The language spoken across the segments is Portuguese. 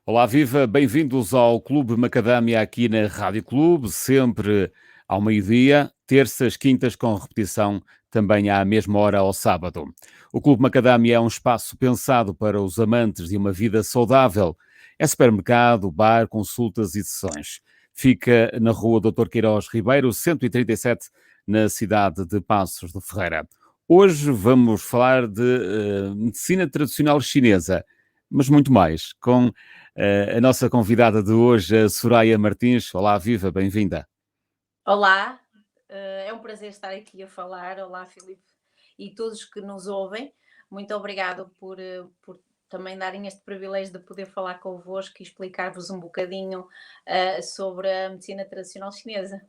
Olá, viva, bem-vindos ao Clube Macadâmia aqui na Rádio Clube, sempre ao meio-dia, terças, quintas, com repetição também à mesma hora ao sábado. O Clube Macadâmia é um espaço pensado para os amantes de uma vida saudável. É supermercado, bar, consultas e sessões. Fica na rua Doutor Queiroz Ribeiro, 137, na cidade de Passos de Ferreira. Hoje vamos falar de medicina tradicional chinesa, mas muito mais, com a nossa convidada de hoje, a Soraya Martins. Olá, viva, bem-vinda. Olá, é um prazer estar aqui a falar. Olá, Filipe, e todos que nos ouvem. Muito obrigado por também darem este privilégio de poder falar convosco e explicar-vos um bocadinho sobre a medicina tradicional chinesa.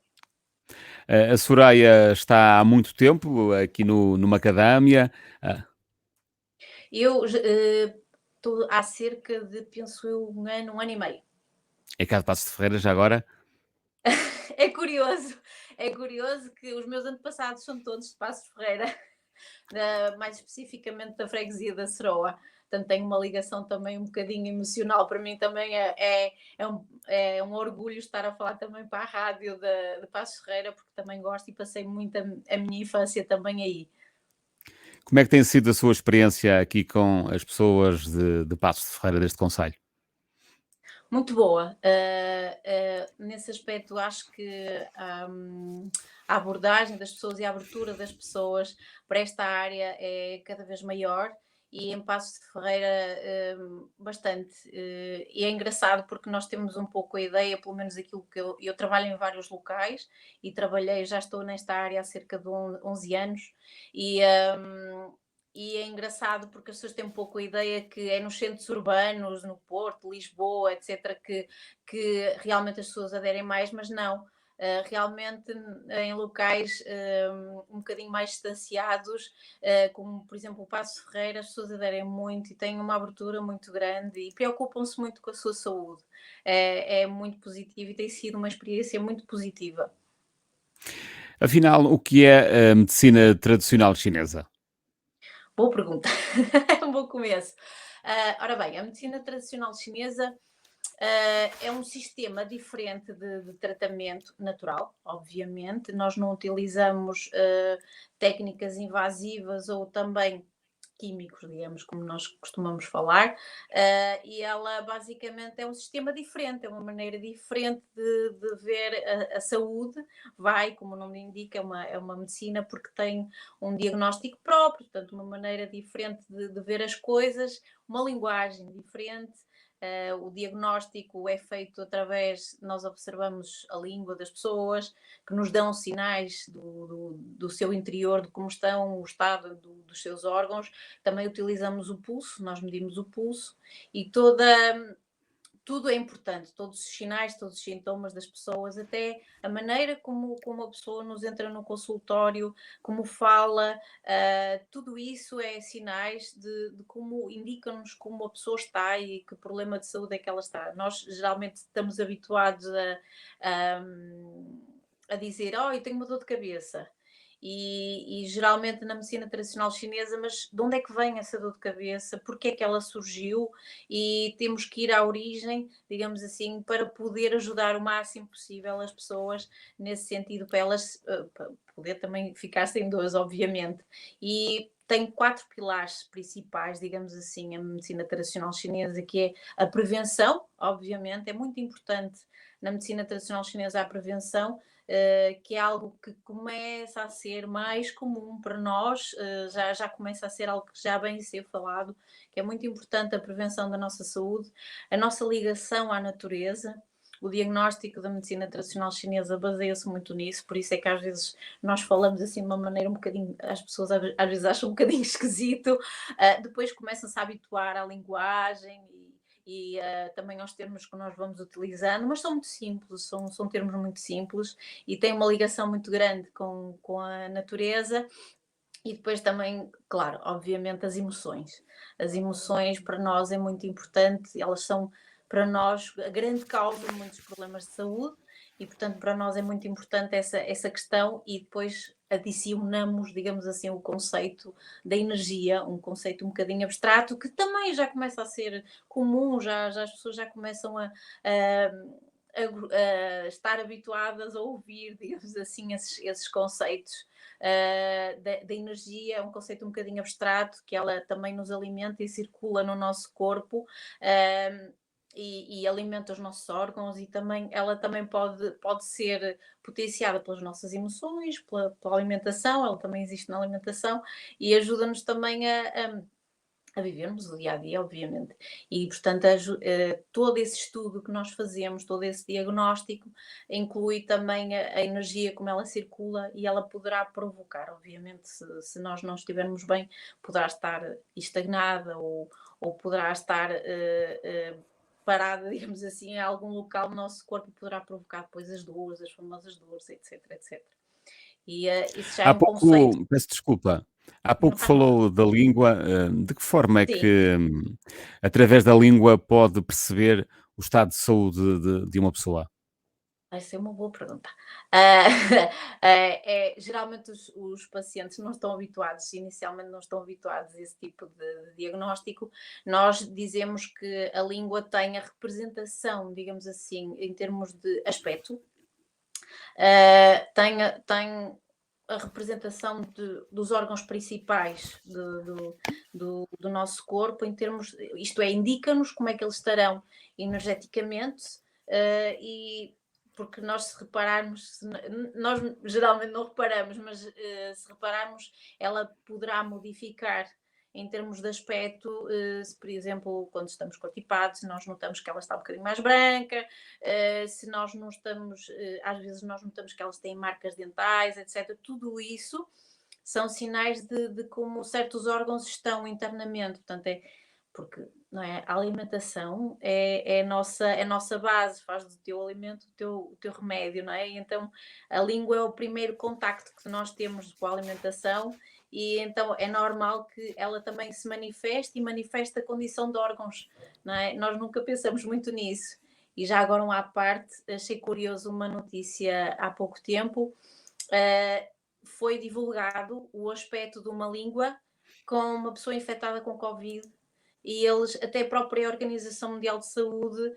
A Soraya está há muito tempo aqui no Macadâmia. Ah, Eu estou há cerca de, penso eu, um ano e meio. é cá de Passos de Ferreira já agora? É curioso, é curioso que os meus antepassados são todos de Passos de Ferreira, mais especificamente da freguesia da Seroa. Portanto, tenho uma ligação também um bocadinho emocional. Para mim também é um orgulho estar a falar também para a rádio de Passos de Ferreira, porque também gosto e passei muito a minha infância também aí. Como é que tem sido a sua experiência aqui com as pessoas de Passos de Ferreira deste concelho? Muito boa. Nesse aspecto, acho que a abordagem das pessoas e a abertura das pessoas para esta área é cada vez maior e em Passos de Ferreira bastante. E é engraçado porque nós temos um pouco a ideia, pelo menos aquilo que eu trabalho em vários locais e trabalhei, já estou nesta área há cerca de 11 anos e e é engraçado porque as pessoas têm um pouco a ideia que é nos centros urbanos, no Porto, Lisboa, etc., que realmente as pessoas aderem mais, mas não. Realmente em locais um bocadinho mais distanciados, como por exemplo o Paço Ferreira, as pessoas aderem muito e têm uma abertura muito grande e preocupam-se muito com a sua saúde. É muito positivo e tem sido uma experiência muito positiva. Afinal, o que é a medicina tradicional chinesa? Boa pergunta, é um bom começo. Ora bem, a medicina tradicional chinesa é um sistema diferente de tratamento natural, obviamente. Nós não utilizamos técnicas invasivas ou também químicos, digamos, como nós costumamos falar, e ela basicamente é um sistema diferente, é uma maneira diferente de ver a saúde. Vai, como o nome indica, é uma medicina porque tem um diagnóstico próprio, portanto, uma maneira diferente de ver as coisas, uma linguagem diferente. O diagnóstico é feito através, nós observamos a língua das pessoas, que nos dão sinais do seu interior, de como estão, o estado dos seus órgãos. Também utilizamos o pulso, nós medimos o pulso e tudo é importante, todos os sinais, todos os sintomas das pessoas, até a maneira como a pessoa nos entra no consultório, como fala, tudo isso é sinais de como indicam-nos como a pessoa está e que problema de saúde é que ela está. Nós geralmente estamos habituados a, a dizer, oh, eu tenho uma dor de cabeça. E geralmente na medicina tradicional chinesa, mas de onde é que vem essa dor de cabeça? Porquê é que ela surgiu? E temos que ir à origem, digamos assim, para poder ajudar o máximo possível as pessoas nesse sentido, para elas para poder também ficar sem dores, obviamente. E tem 4 pilares principais, digamos assim, a medicina tradicional chinesa, que é a prevenção, obviamente, é muito importante na medicina tradicional chinesa a prevenção, que é algo que começa a ser mais comum para nós, já começa a ser algo que já vem a ser falado, que é muito importante a prevenção da nossa saúde, a nossa ligação à natureza. O diagnóstico da medicina tradicional chinesa baseia-se muito nisso, por isso é que às vezes nós falamos assim de uma maneira um bocadinho, as pessoas às vezes acham um bocadinho esquisito, depois começam-se a habituar à linguagem e também aos termos que nós vamos utilizando, mas são muito simples, são termos muito simples e têm uma ligação muito grande com a natureza. E depois também, claro, obviamente as emoções. As emoções para nós é muito importante, elas são para nós a grande causa de muitos problemas de saúde e portanto para nós é muito importante essa questão e depois adicionamos, digamos assim, o conceito da energia, um conceito um bocadinho abstrato, que também já começa a ser comum, já as pessoas já começam a estar habituadas a ouvir, digamos assim, esses conceitos da energia, é um conceito um bocadinho abstrato, que ela também nos alimenta e circula no nosso corpo. E alimenta os nossos órgãos e também ela também pode ser potenciada pelas nossas emoções, pela alimentação, ela também existe na alimentação e ajuda-nos também a vivermos o dia a dia, obviamente. E, portanto, todo esse estudo que nós fazemos, todo esse diagnóstico, inclui também a energia, como ela circula, e ela poderá provocar, obviamente, se nós não estivermos bem, poderá estar estagnada ou poderá estar parada, digamos assim, em algum local do nosso corpo, poderá provocar depois as dores, as famosas dores, etc, etc. E isso já é Há um conceito. pouco, peço desculpa, há Não pouco faz mal. falou da língua, de que forma é Sim. que, através da língua pode perceber o estado de saúde de uma pessoa? Essa é uma boa pergunta. Ah, geralmente os pacientes não estão habituados, inicialmente não estão habituados a esse tipo de diagnóstico. Nós dizemos que a língua tem a representação, digamos assim, em termos de aspecto, tem a representação dos órgãos principais do nosso corpo, em termos, isto é, indica-nos como é que eles estarão energeticamente, e porque nós, se repararmos, nós geralmente não reparamos, mas se repararmos, ela poderá modificar em termos de aspecto, se por exemplo, quando estamos constipados, nós notamos que ela está um bocadinho mais branca, se nós não estamos, às vezes nós notamos que elas têm marcas dentais, etc. Tudo isso são sinais de como certos órgãos estão internamente. Portanto, porque não é? A alimentação é a nossa base, faz do teu alimento o teu remédio, não é? E então a língua é o primeiro contacto que nós temos com a alimentação e então é normal que ela também se manifeste e manifeste a condição de órgãos, não é? Nós nunca pensamos muito nisso. E já agora, à parte, achei curioso uma notícia há pouco tempo. Foi divulgado o aspecto de uma língua com uma pessoa infectada com Covid e eles, até a própria Organização Mundial de Saúde,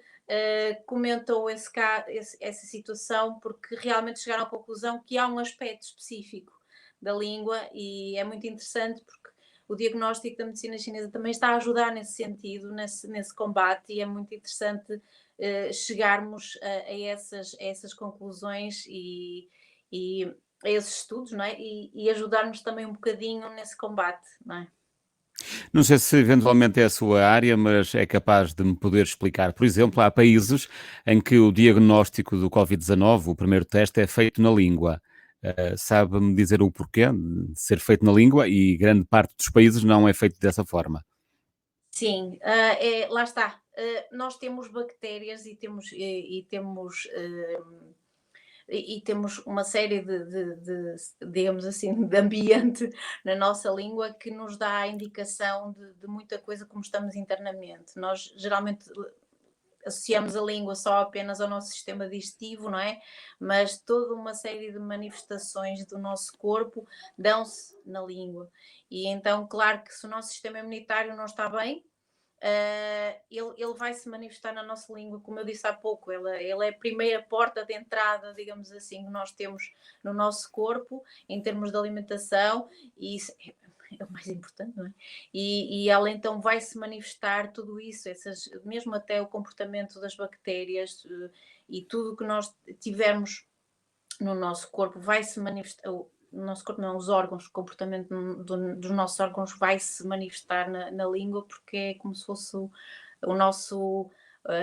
comentou essa situação porque realmente chegaram à conclusão que há um aspecto específico da língua e é muito interessante porque o diagnóstico da medicina chinesa também está a ajudar nesse sentido, nesse combate, e é muito interessante chegarmos a essas conclusões e a esses estudos, não é? E ajudarmos também um bocadinho nesse combate, não é? Não sei se eventualmente é a sua área, mas é capaz de me poder explicar. Por exemplo, há países em que o diagnóstico do Covid-19, o primeiro teste, é feito na língua. Sabe-me dizer o porquê de ser feito na língua e grande parte dos países não é feito dessa forma? Sim, lá está. Nós temos bactérias e temos uma série digamos assim, de ambiente na nossa língua que nos dá a indicação de muita coisa como estamos internamente. Nós geralmente associamos a língua só apenas ao nosso sistema digestivo, não é? Mas toda uma série de manifestações do nosso corpo dão-se na língua. E então, claro que se o nosso sistema imunitário não está bem, ele vai se manifestar na nossa língua, como eu disse há pouco, ele é a primeira porta de entrada, digamos assim, que nós temos no nosso corpo, em termos de alimentação, e isso é o mais importante, não é? E ela então vai se manifestar tudo isso, mesmo até o comportamento das bactérias e tudo o que nós tivermos no nosso corpo vai se manifestar. O nosso corpo não, os órgãos, o comportamento dos nossos órgãos vai se manifestar na língua, porque é como se fosse a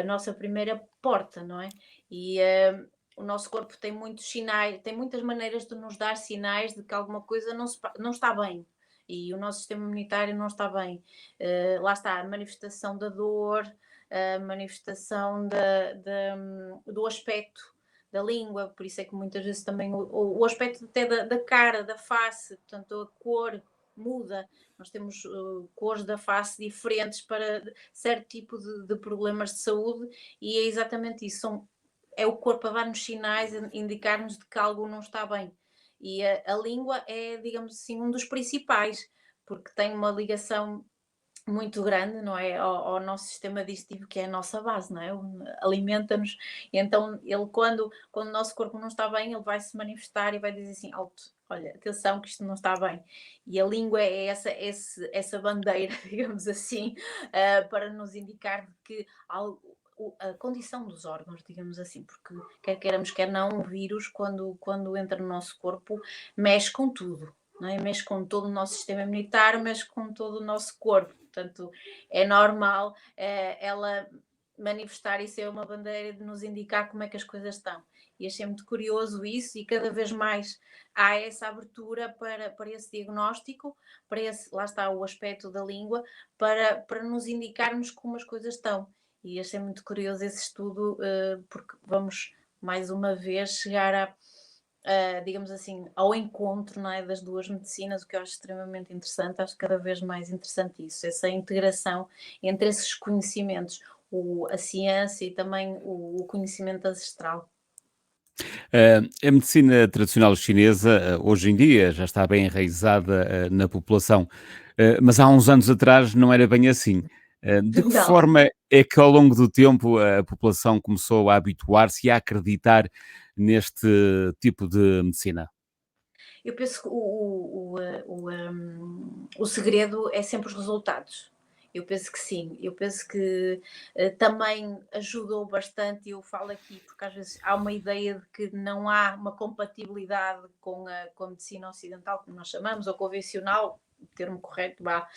nossa primeira porta, não é? E o nosso corpo tem muitos sinais, tem muitas maneiras de nos dar sinais de que alguma coisa não está bem. E o nosso sistema imunitário não está bem. Lá está a manifestação da dor, a manifestação do aspecto da língua, por isso é que muitas vezes também o aspecto até da cara, da face, portanto a cor muda. Nós temos cores da face diferentes para certo tipo de problemas de saúde e é exatamente isso. é o corpo a dar-nos sinais, a indicar-nos de que algo não está bem. E a língua é, digamos assim, um dos principais, porque tem uma ligação muito grande, não é, ao nosso sistema digestivo, que é a nossa base, não é? Alimenta-nos, e então ele quando o nosso corpo não está bem, ele vai se manifestar e vai dizer assim: "Alto, olha, atenção que isto não está bem". E a língua é essa bandeira, digamos assim, para nos indicar de que algo a condição dos órgãos, digamos assim, porque quer queiramos, quer não, o vírus quando entra no nosso corpo, mexe com tudo, não é? Mexe com todo o nosso sistema imunitário, mexe com todo o nosso corpo. Portanto, é normal ela manifestar e ser uma bandeira de nos indicar como é que as coisas estão. E achei muito curioso isso, e cada vez mais há essa abertura para esse diagnóstico, para esse, lá está o aspecto da língua, para nos indicarmos como as coisas estão. E achei muito curioso esse estudo, porque vamos mais uma vez chegar digamos assim, ao encontro, não é, das duas medicinas, o que eu acho extremamente interessante, acho cada vez mais interessante isso, essa integração entre esses conhecimentos, a ciência e também o conhecimento ancestral. A medicina tradicional chinesa, hoje em dia, já está bem enraizada, na população, mas há uns anos atrás não era bem assim. De que Não, forma é que ao longo do tempo a população começou a habituar-se e a acreditar neste tipo de medicina? eu penso que o segredo é sempre os resultados. Eu penso que sim, eu penso que também ajudou bastante, eu falo aqui porque às vezes há uma ideia de que não há uma compatibilidade com a medicina ocidental, como nós chamamos, ou convencional, o termo correto, vá.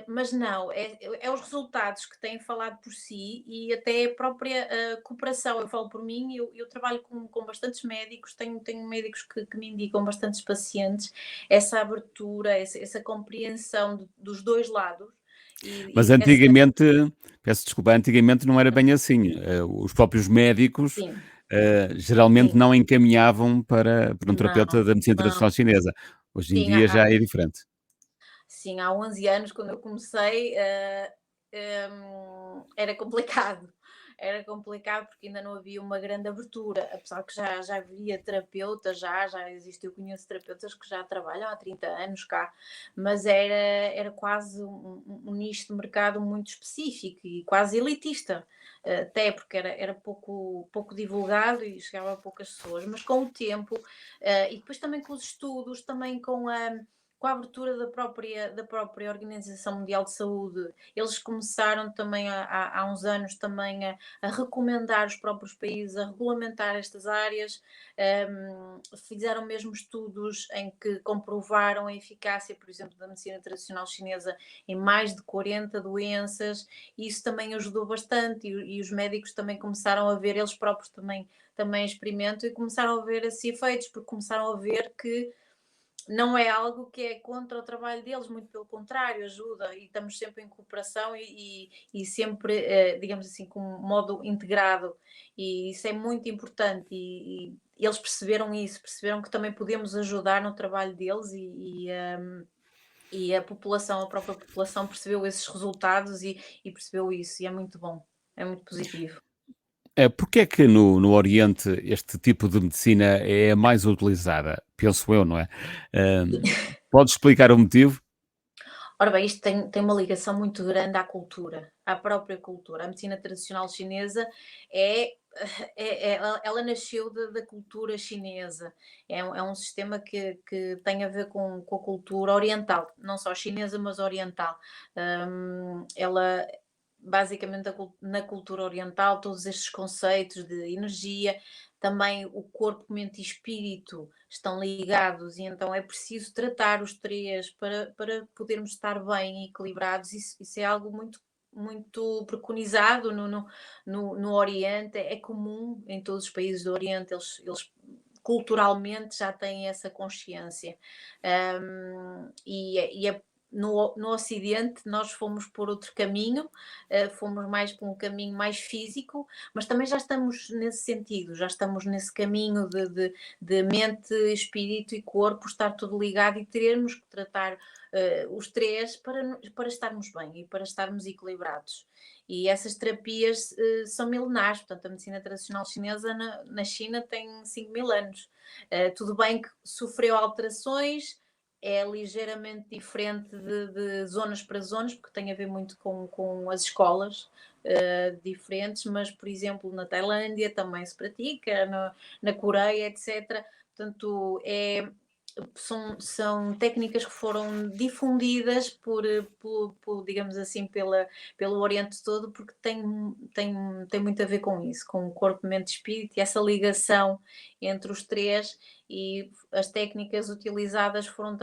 Mas não, é os resultados que têm falado por si, e até a própria cooperação. Eu falo por mim, eu trabalho com bastantes médicos, tenho médicos que me indicam bastantes pacientes, essa abertura, essa compreensão dos dois lados. Mas E essa, antigamente, peço desculpa, antigamente não era bem assim. Os próprios médicos, sim, geralmente sim, não encaminhavam para um terapeuta não, da medicina não, tradicional chinesa. Hoje em sim, dia já é diferente. sim, há 11 anos, quando eu comecei, era complicado. Era complicado porque ainda não havia uma grande abertura, apesar que já havia terapeutas, já existe, eu conheço terapeutas que já trabalham há 30 anos cá, mas era quase um nicho de mercado muito específico e quase elitista, até porque era pouco divulgado e chegava a poucas pessoas, mas com o tempo, e depois também com os estudos, também com a abertura da própria Organização Mundial de Saúde, eles começaram também há uns anos também a recomendar os próprios países a regulamentar estas áreas, fizeram mesmo estudos em que comprovaram a eficácia, por exemplo, da medicina tradicional chinesa em mais de 40 doenças, e isso também ajudou bastante, e os médicos também começaram a ver, eles próprios também experimentam, e começaram a ver esses efeitos, porque começaram a ver que não é algo que é contra o trabalho deles, muito pelo contrário, ajuda, e estamos sempre em cooperação e sempre, digamos assim, com um modo integrado, e isso é muito importante. E eles perceberam isso, perceberam que também podemos ajudar no trabalho deles, e a população, a própria população percebeu esses resultados e percebeu isso, e é muito bom, é muito positivo. Porque é que no Oriente este tipo de medicina é a mais utilizada? Penso eu, não é? Podes explicar o motivo? Ora bem, isto tem uma ligação muito grande à cultura, à própria cultura. A medicina tradicional chinesa é, ela nasceu da cultura chinesa. É um sistema que tem a ver com a cultura oriental, não só chinesa, mas oriental. Ela, basicamente, na cultura oriental, todos estes conceitos de energia, também o corpo, mente e espírito estão ligados, e então é preciso tratar os três para podermos estar bem e equilibrados. Isso é algo muito preconizado no Oriente, é comum em todos os países do Oriente, eles culturalmente já têm essa consciência. No Ocidente nós fomos por outro caminho, fomos mais por um caminho mais físico, mas também já estamos nesse sentido, já estamos nesse caminho de mente, espírito e corpo estar tudo ligado, e termos que tratar os três para estarmos bem e para estarmos equilibrados. E essas terapias são milenares, portanto, a medicina tradicional chinesa na China tem 5.000 anos. Tudo bem que sofreu alterações, é ligeiramente diferente de zonas para zonas, porque tem a ver muito com as escolas diferentes, mas, por exemplo, na Tailândia também se pratica, na Coreia, etc. Portanto, são técnicas que foram difundidas digamos assim, pelo Oriente todo, porque tem muito a ver com isso, com o corpo, mente e espírito, e essa ligação entre os três, e as técnicas utilizadas foram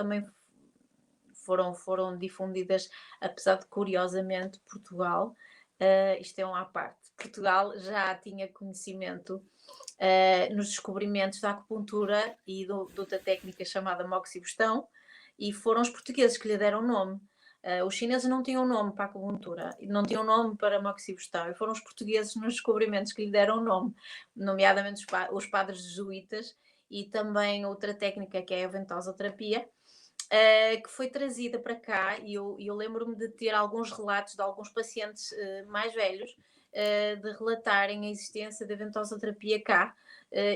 difundidas, apesar de, curiosamente, Portugal, isto é um à parte, Portugal já tinha conhecimento nos descobrimentos da acupuntura e de outra técnica chamada moxibustão, e foram os portugueses que lhe deram nome. Os chineses não tinham nome para a acupuntura, não tinham nome para a moxibustão, e foram os portugueses nos descobrimentos que lhe deram nome, nomeadamente os padres jesuítas, e também outra técnica que é a ventosoterapia, que foi trazida para cá, e eu lembro-me de ter alguns relatos de alguns pacientes mais velhos, de relatarem a existência da ventosoterapia cá.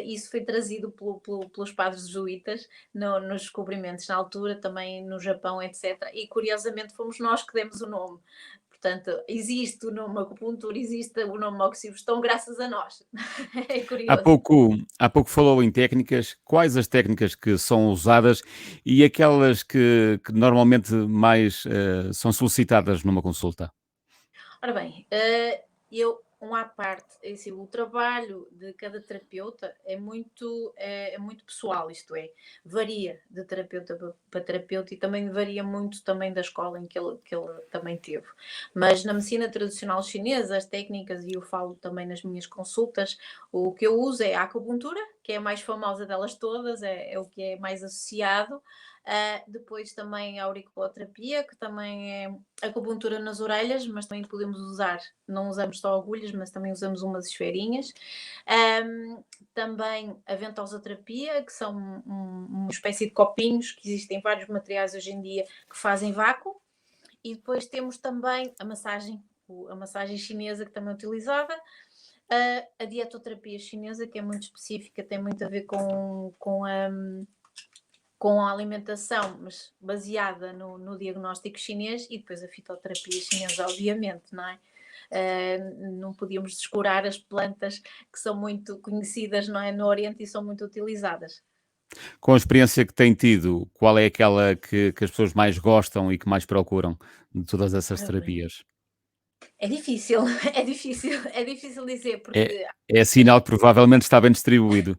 Isso foi trazido pelos padres jesuítas nos descobrimentos na altura, também no Japão, etc. E curiosamente fomos nós que demos o nome. Portanto, existe o nome acupuntura, existe o nome oxibustão graças a nós. É Há curioso. pouco, há pouco falou em técnicas. Quais as técnicas que são usadas e aquelas que normalmente mais são solicitadas numa consulta? Ora bem, um à parte, é assim, o trabalho de cada terapeuta é muito pessoal, isto é, varia de terapeuta para terapeuta, e também varia muito também da escola em que ele também teve. Mas na medicina tradicional chinesa, as técnicas, e eu falo também nas minhas consultas, o que eu uso é a acupuntura, que é a mais famosa delas todas, é o que é mais associado. Depois também a auriculoterapia, que também é acupuntura nas orelhas, mas também podemos usar, não usamos só agulhas, mas também usamos umas esferinhas. Também a ventosoterapia, que são uma espécie de copinhos, que existem vários materiais hoje em dia que fazem vácuo. E depois temos também a massagem chinesa, que também é utilizada. A dietoterapia chinesa, que é muito específica, tem muito a ver com a alimentação, mas baseada no diagnóstico chinês, e depois a fitoterapia chinesa, obviamente, não é? Não podíamos descurar as plantas que são muito conhecidas, não é, no Oriente, e são muito utilizadas. Com a experiência que tem tido, qual é aquela que as pessoas mais gostam e que mais procuram de todas essas Ora bem, terapias? é difícil, é difícil dizer, É, porque é sinal que provavelmente está bem distribuído.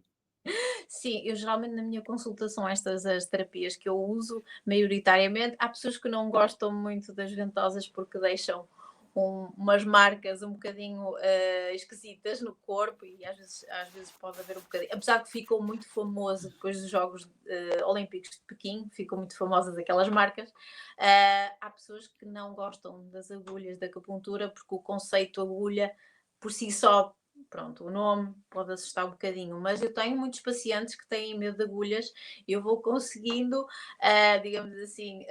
sim, eu geralmente na minha consulta são estas as terapias que eu uso maioritariamente. Há pessoas que não gostam muito das ventosas porque deixam umas marcas um bocadinho esquisitas no corpo, e às vezes pode haver um bocadinho. Apesar que ficou muito famoso depois dos Jogos Olímpicos de Pequim, ficou muito famosas aquelas marcas. Há pessoas que não gostam das agulhas da acupuntura porque o conceito agulha por si só, pronto, o nome pode assustar um bocadinho, mas eu tenho muitos pacientes que têm medo de agulhas, e eu vou conseguindo, digamos assim,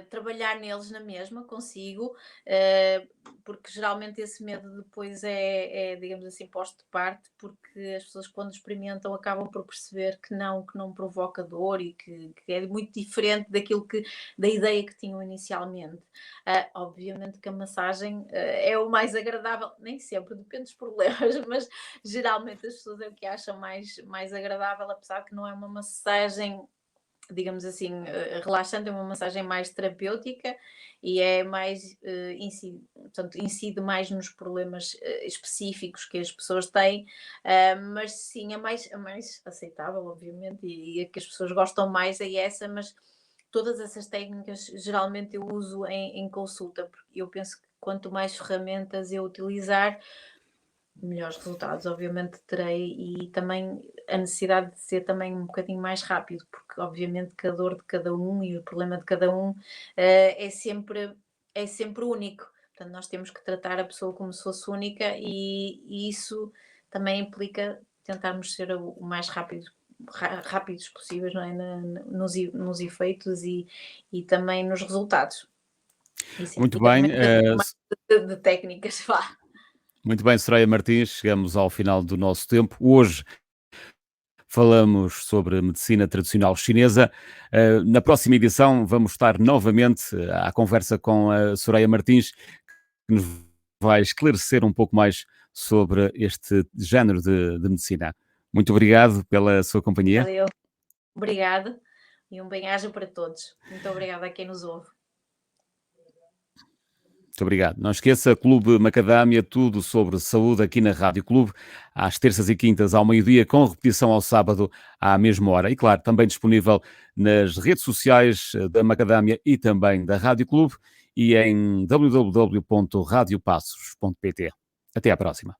trabalhar neles na mesma, consigo, porque geralmente esse medo depois digamos assim, posto de parte, porque as pessoas, quando experimentam, acabam por perceber que não provoca dor, e que é muito diferente da ideia que tinham inicialmente. Obviamente que a massagem é o mais agradável, nem sempre, depende dos problemas, mas geralmente as pessoas é o que acham mais agradável, apesar que não é uma massagem, digamos assim, relaxante, é uma massagem mais terapêutica, e é mais, incide mais nos problemas específicos que as pessoas têm, mas sim, a mais aceitável, obviamente, e a que as pessoas gostam mais é essa, mas todas essas técnicas geralmente eu uso em consulta, porque eu penso que quanto mais ferramentas eu utilizar, melhores resultados, obviamente, terei, e também a necessidade de ser também um bocadinho mais rápido, porque obviamente que a dor de cada um e o problema de cada um é sempre único. Portanto, nós temos que tratar a pessoa como se fosse única, e isso também implica tentarmos ser o mais rápido rápidos possíveis, não é? Nos efeitos e também nos resultados. E sim, Muito e bem, também saber mais de técnicas, vá. muito bem, Soraya Martins, chegamos ao final do nosso tempo. Hoje falamos sobre medicina tradicional chinesa. Na próxima edição vamos estar novamente à conversa com a Soraya Martins, que nos vai esclarecer um pouco mais sobre este género de medicina. Muito obrigado pela sua companhia. Valeu, obrigada e um bem-aja para todos. Muito obrigada a quem nos ouve. Muito obrigado. Não esqueça, Clube Macadâmia, tudo sobre saúde aqui na Rádio Clube, às terças e quintas ao meio-dia, com repetição ao sábado à mesma hora. E claro, também disponível nas redes sociais da Macadâmia e também da Rádio Clube e em www.radiopassos.pt. Até à próxima.